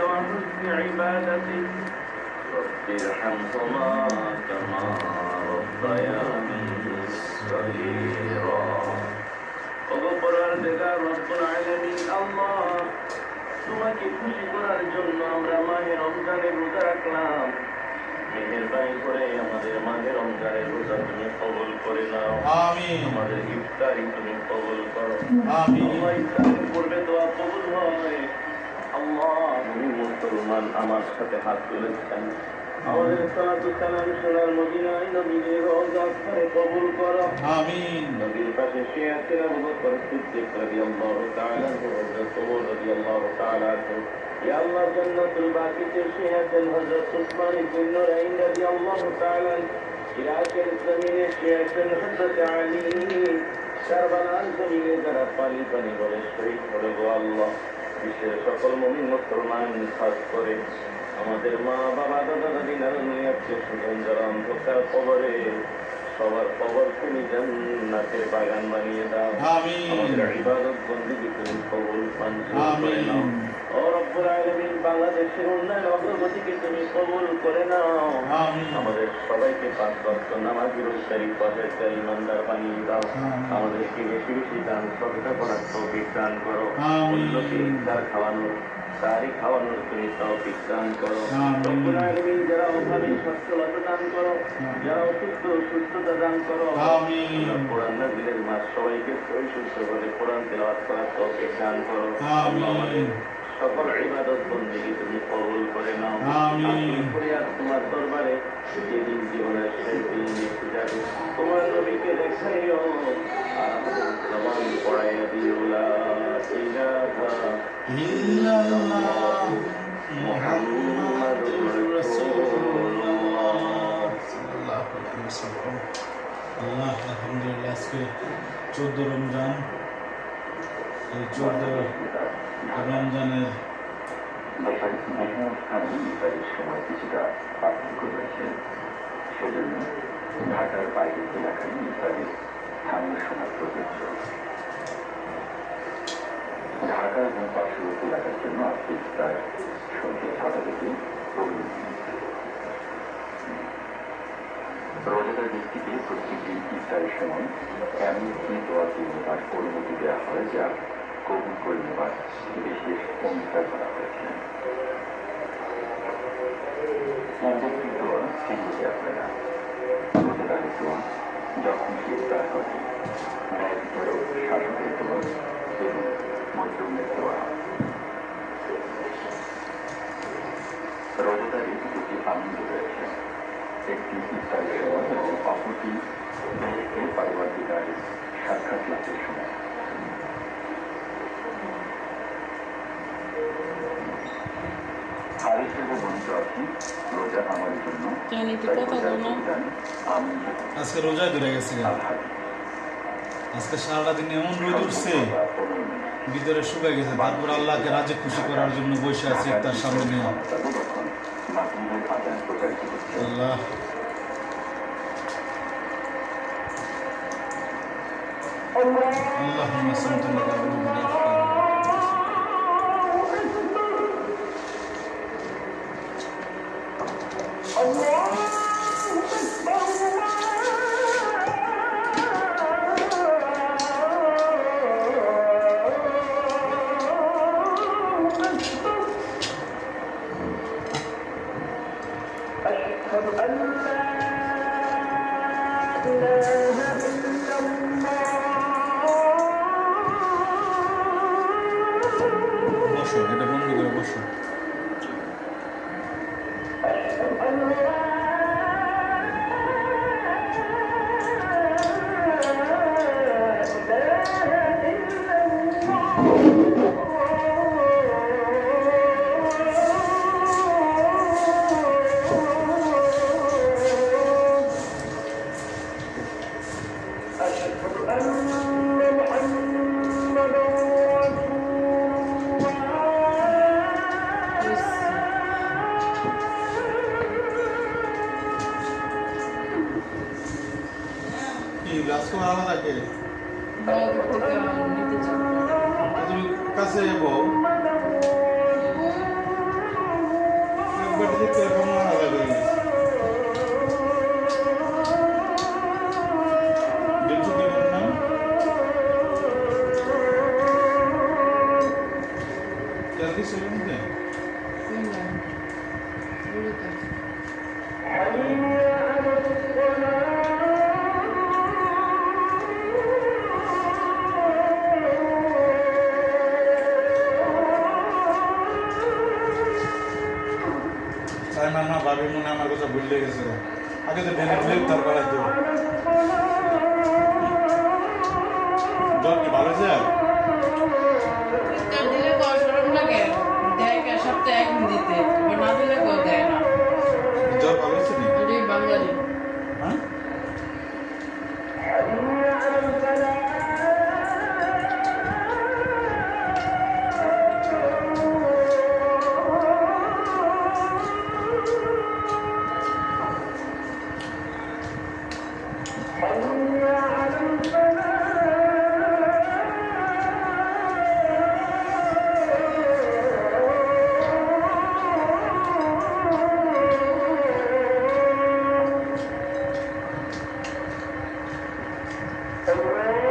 وحسن عبادتك رب ارحمهما كما ربياني صغيرا পরওয়ারদিগার রব্বুল আলামিন আল্লাহ তোমাকে খুশি করার জন্য আমরা মাহে রমজানের রোজা রাখলাম। মেহেরবানি করে আমাদের মাহে রমজানের রোজা তুমি কবুল করে নাও। আমিন। আমাদের ইফতারি তুমি কবুল করো। আমিন। আল্লাহ ইফতারের পূর্বে দোয়া কবুল হয়। আল্লাহ তুমি মুসলমান আমার সাথে হাত তুলেছেন, আমাদের সালাতু সালাম সোনার মদিনায় নবীর রওজা করে কবুল করো। আমিন। নবীর পাশে শুয়ে আছেন আবু বকর সিদ্দিক রাদিয়াল্লাহু তাআলা আনহু, হযরত ওমর রাদিয়াল্লাহু তাআলা আনহু। ইয়া আল্লাহ জান্নাতুল বাকিতে শুয়ে আছেন হযরত উসমান ইবনে নুরাইন রাদিয়াল্লাহু তাআলা আনহু। ইরাকের জমিনে শুয়ে আছেন হযরত আলী। কারবালার জমিনে যারা পানি পানি বলে শহীদ হলো গো আল্লাহ, বিশ্বের সকল মুমিন মুসলমান খাস করে আমাদের মা বাবা দাদা দাদি নানানি আত্মীয় স্বজন যারা অন্ধকার কবরে, সবার কবর তুমি জান্নাতের বাগান বানিয়ে দাও। আমিন। আমাদের ইবাদত বন্দেগী তুমি কবুল মঞ্জুর করে নাও। ও রব্বুল আলামিন, বাংলাদেশের উন্নয়ন অগ্রগতিকে তুমি কবুল করে নাও। আমিন। আমাদের সবাইকে পাঁচ ওয়াক্ত নামাজি রোজাদারি পর্যায়ে ইমানদার বানিয়ে দাও। আমাদেরকে বেশি বেশি দান সদকা করার তৌফিক দান করো। উন্নতি ইফতার খাওয়ানোর, সারি খাওয়ানোর তুমি তৌফিক দান করো। রব্বুল আলামিন, যারা অভাবী সচ্ছলতা দান করো, যারা অসুস্থ সুস্থতা দান করো। আমিন। কোরআন নাযিলের মাস সবাইকে সহি সুস্থ করে কোরআন তেলাওয়াত করার তৌফিক দান করো। আমিন। সকল ইবাদত বন্দেগী তুমি কবুল করে নাও। আমিন। ফরিয়াদ তোমার দরবারে, যেদিন জীবনের শেষ দিন এসে যাবে তোমার নবীকে দেখাইও আর আমাদের জবান পড়াইয়া দিও লা ইলাহা ইল্লাল্লাহ মুহাম্মাদুর রাসূলুল্লাহ সাল্লাল্লাহু আলাইহি ওয়াসাল্লাম। আল্লাহ আলহামদুলিল্লাহ, আজকে 14 রমজান। এই 14 রমজানের সময় কিছুটা পার্থক্য রয়েছে, সেজন্য ঢাকার বাইরের এলাকায় ইফতারের স্থানীয় সময় প্রযোজ্য। ঢাকা এবং পার্শ্ববর্তী এলাকার জন্য আজকে ইফতার সন্ধ্যে 7টা থেকে রোজাদার ব্যক্তিকে প্রত্যেকটি ইফতারের সময় এমন একটি দোয়া দিয়ে নেবার অনুমতি দেওয়া হয় যা কবুল করে নেবার বিশেষ অঙ্গীকার করা হয়েছে। একটি দোয়া সেগুলো দেওয়া হয় না। রোজাদারের দোয়া যখন সে ইফতার করে, ন্যায় বিচারক শাসকের দোয়া এবং মজলুমের দোয়া। রোজাদারের দুটি আনন্দ রয়েছে, একটি ইফতারের সময় এবং অপরটি নিজেকে পারিবারিক সাক্ষাৎ লাভের সময়। আজকে রোজায় ধরে গেছে, আজকে সারাটা দিন এমন রোদ উঠছে, ভিতরে শুকায় গেছে। তারপর আল্লাহকে রাজি খুশি করার জন্য বসে আছে তার সামনে নিয়ে। আল্লাহ আল্লাহুম্মা সাল্লি আলা বসো, এটা বন্ধ করে বসো। আজকে আলাদা কে তুমি কাছে যাবো। তো এখন মারা যাবে দেখতে দেবেন না তেল দিয়েছিলেন যে তাই মামা ভাবি মনে আমার কথা ভুলে গেছে আগে তো ডেলি ডেলি তার বেড়াইতো জ্বর কি ভালো যায় দিলে তো সরম লাগে দেয় সপ্তাহে একদিন দিতে এবার না দিলে কেউ দেয় না জ্বর ভালো আছে নি ওটাই বাঙালি হ্যাঁ Allah